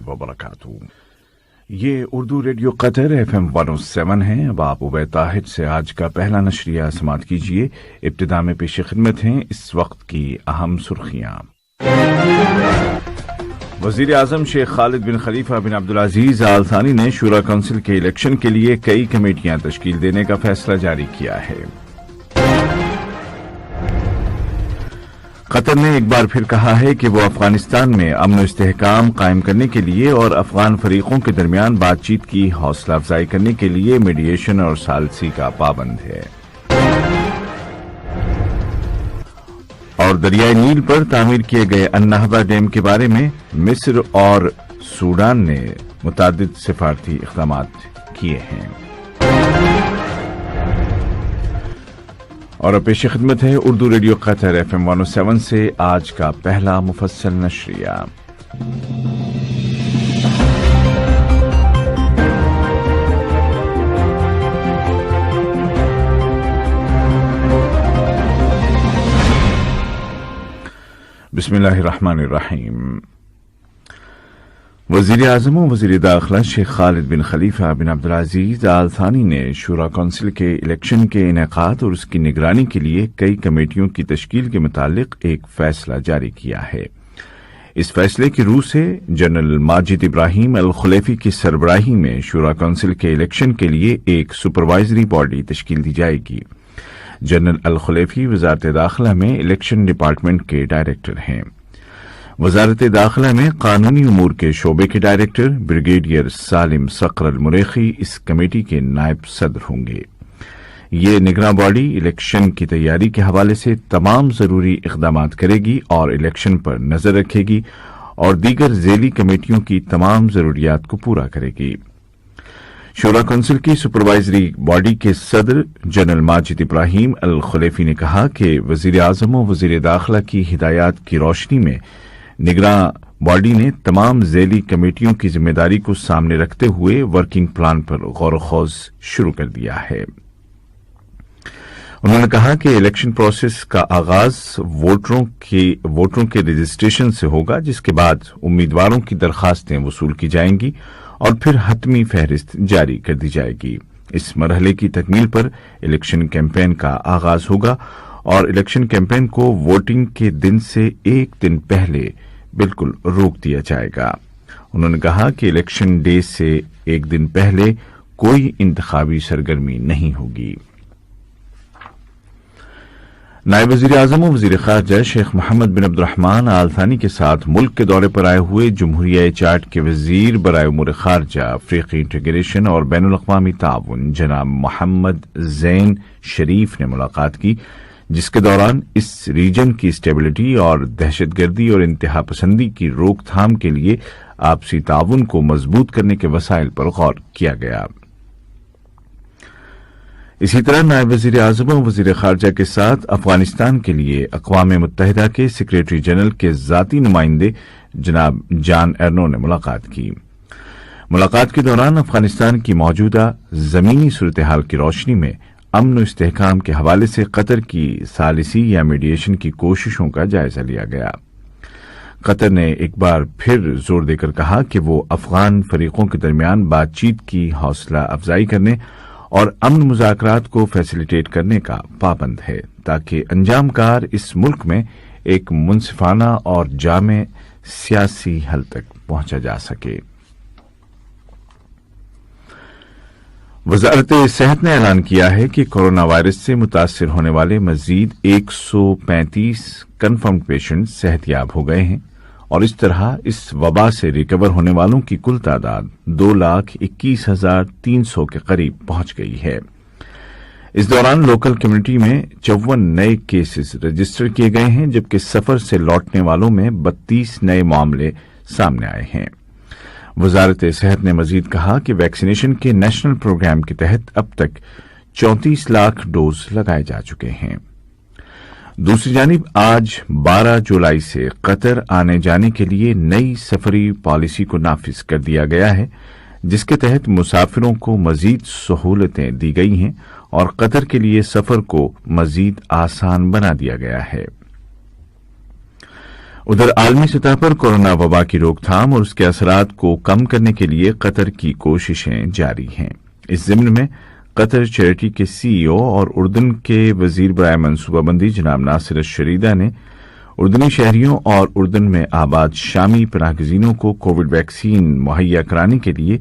वबरकातुहू। ये Urdu radio Qatar FM 107 है। अब आप उबैद ताहिर से आज का पहला नशरिया समाअत कीजिए। इब्तिदा में पेश खिदमत हैं इस वक्त की अहम सुर्खियां। वजीर आजम शेख खालिद बिन खलीफा बिन अब्दुल अजीज आल थानी ने शूरा काउंसिल के इलेक्शन के लिए कई कमेटियां तश्कील देने का फैसला जारी किया है। कतर ने एक बार फिर कहा है कि वो अफगानिस्तान में अमन इस्तेहकाम कायम करने के लिए और अफगान फरीकों के दरमियान बातचीत की हौसला अफजाई करने के लिए मीडिएशन और सालसी का पाबंद है। और दरियाई नील पर तामीर किए गए अन्नहदा डैम के बारे में मिस्र और सूडान ने मुतादिद सिफारती इक़दाम किए हैं। और अब पेश खिदमत है उर्दू रेडियो कतर FM 107 से आज का पहला मुफस्सल नशरिया। बिस्मिल्लाहिर्रहमानिर्रहीम। वजीर आजम और वजीर दाखिला शेख खालिद बिन खलीफा बिन अब्दुल अजीज आल थानी ने शूरा काउंसिल के इलेक्शन के इनेकाद और उसकी निगरानी के लिए कई कमेटियों की तश्कील के मुतालिक एक फैसला जारी किया है। इस फैसले की रूह से जनरल माजिद इब्राहिम अल खुलैफी की सरबराही में शूरा काउंसिल के इलेक्शन के लिए एक सुपरवाइजरी बॉडी तश्कील दी जाएगी। जनरल अल खुलैफी वजारत दाखिला में इलेक्शन डिपार्टमेंट के डायरेक्टर हैं। वजारत दाखिला में कानूनी उमूर के शोबे के डायरेक्टर ब्रिगेडियर सालिम सकर अल मुरेखी इस कमेटी के नायब सदर होंगे। ये निगरां बॉडी इलेक्शन की तैयारी के हवाले से तमाम जरूरी इक़दामात करेगी और इलेक्शन पर नजर रखेगी और दीगर झेली कमेटियों की तमाम जरूरियात को पूरा करेगी। शूरा काउंसिल की सुपरवाइजरी बॉडी के सदर जनरल माजिद इब्राहिम अल खुलैफी ने कहा कि वजीर आजम और वजीर दाखिला की हिदायत की रोशनी में निगरां बॉडी ने तमाम झेली कमेटियों की जिम्मेदारी को सामने रखते हुए वर्किंग प्लान पर गौर खोज शुरू कर दिया है। उन्होंने कहा कि इलेक्शन प्रोसेस का आगाज वोटरों के रजिस्ट्रेशन से होगा, जिसके बाद उम्मीदवारों की दरखास्तें वसूल की जाएंगी और फिर हतमी फहरिस्त जारी कर दी जाएगी। इस मरहले की तकमील पर इलेक्शन कैंपेन का आगाज होगा और इलेक्शन कैंपेन को वोटिंग के दिन से एक दिन पहले बिल्कुल रोक दिया जाएगा। उन्होंने कहा कि इलेक्शन डे से एक दिन पहले कोई इंतखाबी सरगर्मी नहीं होगी। नायब वजीर आजम और वजीर खारजा शेख मोहम्मद बिन अब्दुर्रहमान आल थानी के साथ मुल्क के दौरे पर आए हुए जमहूरिया चार्ट के वजीर बराए उमूर खारजा, अफ्रीकी इंटीग्रेशन और बैनुल अक़वामी ताउन जनाब मोहम्मद ज़ैन शरीफ ने मुलाकात की, जिसके दौरान इस रीजन की स्टेबिलिटी और दहशतगर्दी और इंतहा पसंदी की रोकथाम के लिए आपसी ताउन को मजबूत करने के वसाइल पर गौर किया गया। इसी तरह नायब वजीर आजम और वजीर खारजा के साथ अफगानिस्तान के लिए अक़वाम मुत्तहिदा के सेक्रेटरी जनरल के जाती नुमाइंदे जनाब जॉन एर्नो ने मुलाकात की। मुलाकात के दौरान अफगानिस्तान की मौजूदा जमीनी सूरत हाल की रोशनी में अमन इस्तेहकाम के हवाले से कतर की सालिसी या मीडिएशन की कोशिशों का जायजा लिया गया। कतर ने एक बार फिर जोर देकर कहा कि वो अफगान फरीकों के दरमियान बातचीत की हौसला अफजाई करने और अमन मुज़ाकरात को फैसिलिटेट करने का पाबंद है, ताकि अंजामकार इस मुल्क में एक मुनसिफाना और जामे सियासी हल तक पहुंचा जा सके। वजारत सेहत ने ऐलान किया है कि कोरोना वायरस से मुतासिर होने वाले मजीद 135 कन्फर्म्ड पेशेंट सेहतयाब हो गए हैं और इस तरह इस वबा से रिकवर होने वालों की कुल तादाद 2,21,300 के करीब पहुंच गई है। इस दौरान लोकल कम्युनिटी में 54 नए केसेस रजिस्टर किए गए हैं, जबकि सफर से लौटने वालों में 32 नए मामले सामने आए हैं। वजारत सेहत ने मजीद कहा कि वैक्सीनेशन के नेशनल प्रोग्राम के तहत अब तक 34 लाख डोज लगाए जा चुके हैं। दूसरी जानिब आज 12 जुलाई से कतर आने जाने के लिए नई सफरी पॉलिसी को नाफिज कर दिया गया है, जिसके तहत मुसाफिरों को मजीद सहूलतें दी गई हैं और कतर के लिए सफर को मजीद आसान बना दिया गया है। उधर आलमी सतह पर कोरोना वबा की रोकथाम और उसके असरात को कम करने के लिए कतर की कोशिशें जारी हैं। इस ज़िम्न में कतर चैरिटी के सीईओ और उर्दन के वजीर बराए मनसूबाबंदी जनाब नासिर शरीदा ने उर्दनी शहरियों और उर्दन में आबाद शामी पनाहगजीनों को कोविड वैक्सीन मुहैया कराने के लिए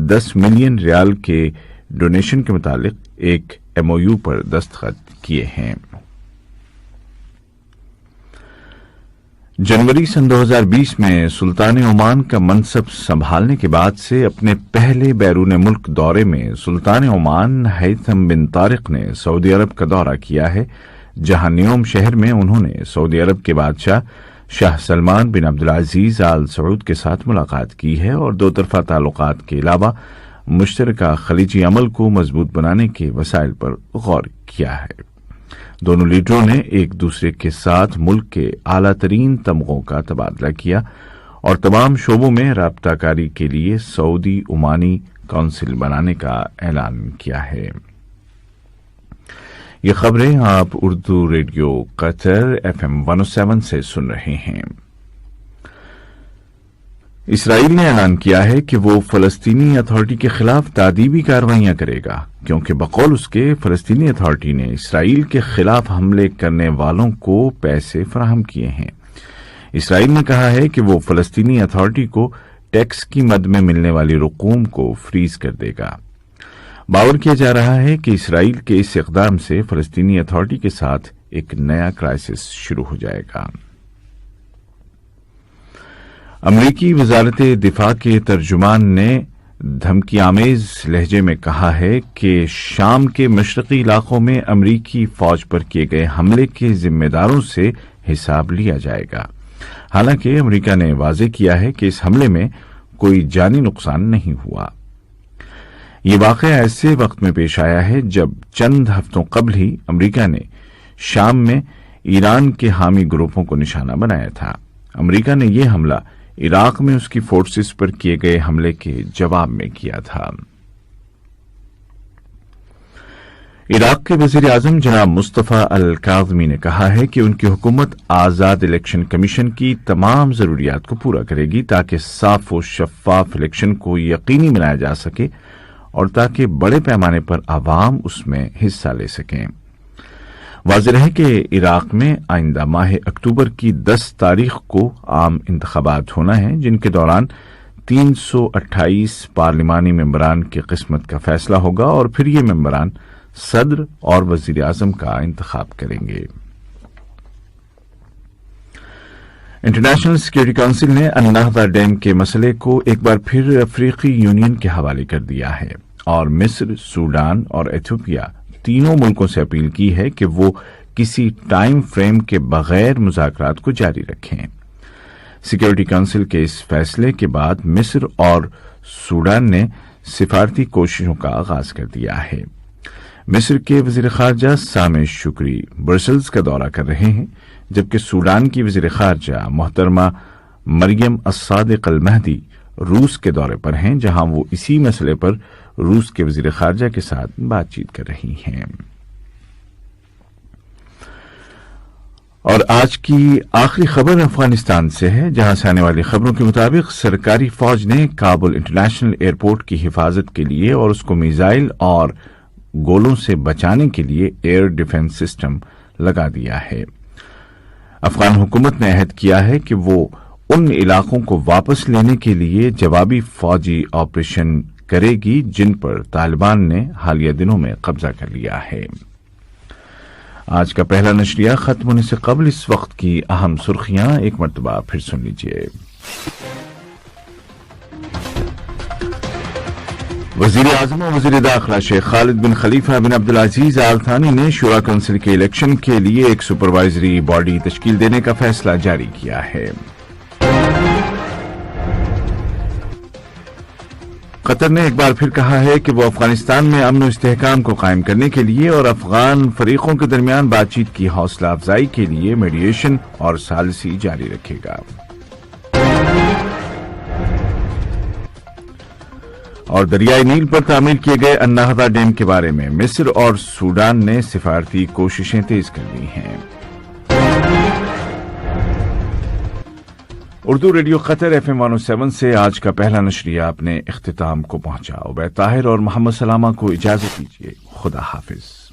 10 मिलियन रियाल के डोनेशन के मुतालिक एक एमओयू पर दस्तखत किए हैं। जनवरी सन 2020 में सुल्तान ओमान का मनसब संभालने के बाद से अपने पहले बैरून मुल्क दौरे में सुल्तान ओमान हैथम बिन तारिक ने सऊदी अरब का दौरा किया है, जहां न्योम शहर में उन्होंने सऊदी अरब के बादशाह शाह सलमान बिन अब्दुल अजीज आल सऊद के साथ मुलाकात की है और दो तरफा ताल्लुकात के अलावा मुश्तरका खलीजी अमल को मजबूत बनाने के वसाइल पर गौर किया है। दोनों लीडरों ने एक दूसरे के साथ मुल्क के आला तरीन तमगों का तबादला किया और तमाम शोबों में राब्ताकारी के लिए सऊदी ओमानी काउंसिल बनाने का ऐलान किया है। ये खबरें आप उर्दू रेडियो कतर FM 107 से सुन रहे हैं। इसराइल ने ऐलान किया है कि वो फलस्तीनी अथॉरिटी के खिलाफ तादीबी कार्रवाइयां करेगा, क्योंकि बकौल उसके फलस्तीनी अथॉरिटी ने इसराइल के खिलाफ हमले करने वालों को पैसे फराहम किए हैं। इसराइल ने कहा है कि वो फलस्तीनी अथॉरिटी को टैक्स की मद में मिलने वाली रकूम को फ्रीज कर देगा। बावर किया जा रहा है कि इसराइल के इस इकदाम से फलस्तीनी अथॉरिटी के साथ एक नया क्राइसिस शुरू हो जाएगा। अमरीकी वजारत दिफा के तर्जुमान ने धमकी आमेज लहजे में कहा है कि शाम के मशरकी इलाकों में अमरीकी फौज पर किए गए हमले के जिम्मेदारों से हिसाब लिया जाएगा। हालांकि अमरीका ने वाजे किया है कि इस हमले में कोई जानी नुकसान नहीं हुआ। ये वाकया ऐसे वक्त में पेश आया है जब चंद हफ्तों कबल ही अमरीका ने शाम में ईरान के हामी ग्रुपों को निशाना बनाया था। अमरीका ने यह हमला इराक में उसकी फोर्सेस पर किए गए हमले के जवाब में किया था। इराक के वजीर आजम जनाब मुस्तफा अल काज़मी ने कहा है कि उनकी हुकूमत आजाद इलेक्शन कमीशन की तमाम जरूरियात को पूरा करेगी ताकि साफ और शफाफ इलेक्शन को यकीनी बनाया जा सके और ताकि बड़े पैमाने पर आवाम उसमें हिस्सा ले सकें। वाज़ेह है कि इराक में आइंदा माह अक्टूबर की 10 तारीख को आम इंतखाबात होना है, जिनके दौरान 328 पार्लिमानी मेंबरान की किस्मत का फैसला होगा और फिर ये मेंबरान सदर और वजीर आजम का इंतखाब करेंगे। इंटरनेशनल सिक्योरिटी काउंसिल ने अन्नाहदा डैम के मसले को एक बार फिर अफ्रीकी यूनियन के हवाले कर दिया है और मिस्र, सूडान और इथियोपिया तीनों मुल्कों से अपील की है कि वो किसी टाइम फ्रेम के बगैर मुज़ाकरात को जारी रखें। सिक्योरिटी काउंसिल के इस फैसले के बाद मिस्र और सूडान ने सिफारती कोशिशों का आगाज कर दिया है। मिस्र के वजीर खारजा सामे शुक्री ब्रसल्स का दौरा कर रहे हैं, जबकि सूडान की वजीर खारजा मोहतरमा मरियम अस्सादिक अल महदी रूस के दौरे पर हैं, जहां वो इसी मसले पर रूस के वजीर खारजा के साथ बातचीत कर रही हैं। और आज की आखिरी खबर अफगानिस्तान से है, जहां से आने वाली खबरों के मुताबिक सरकारी फौज ने काबुल इंटरनेशनल एयरपोर्ट की हिफाजत के लिए और उसको मिसाइल और गोलों से बचाने के लिए एयर डिफेंस सिस्टम लगा दिया है। अफगान हुकूमत ने अहद किया है कि वो उन इलाकों को वापस लेने के लिए जवाबी फौजी ऑपरेशन करेगी जिन पर तालिबान ने हालिया दिनों में कब्जा कर लिया है। आज का पहला नशरिया खत्म होने से कबल इस वक्त की अहम सुर्खियां एक मरतबा फिर सुन लीजिए। वजीर आजम और वजीर दाखिला शेख खालिद बिन खलीफा बिन अब्दुल अजीज आल थानी ने शूरा काउंसिल के इलेक्शन के लिए एक सुपरवाइजरी बॉडी तश्कील देने का फैसला जारी किया है। कतर ने एक बार फिर कहा है कि वो अफगानिस्तान में अमन और इस्तेहकाम को कायम करने के लिए और अफगान फरीकों के दरमियान बातचीत की हौसला अफजाई के लिए मीडिएशन और सालिसी जारी रखेगा। और दरियाई नील पर तामीर किए गए अन्नाहदा डैम के बारे में मिस्र और सूडान ने सिफारती कोशिशें तेज कर दी हैं। اردو ریڈیو قطر FM 107 سے آج کا پہلا نشریہ اپنے اختتام کو پہنچا۔ عبید طاہر اور محمد سلامہ کو اجازت دیجیے، خدا حافظ۔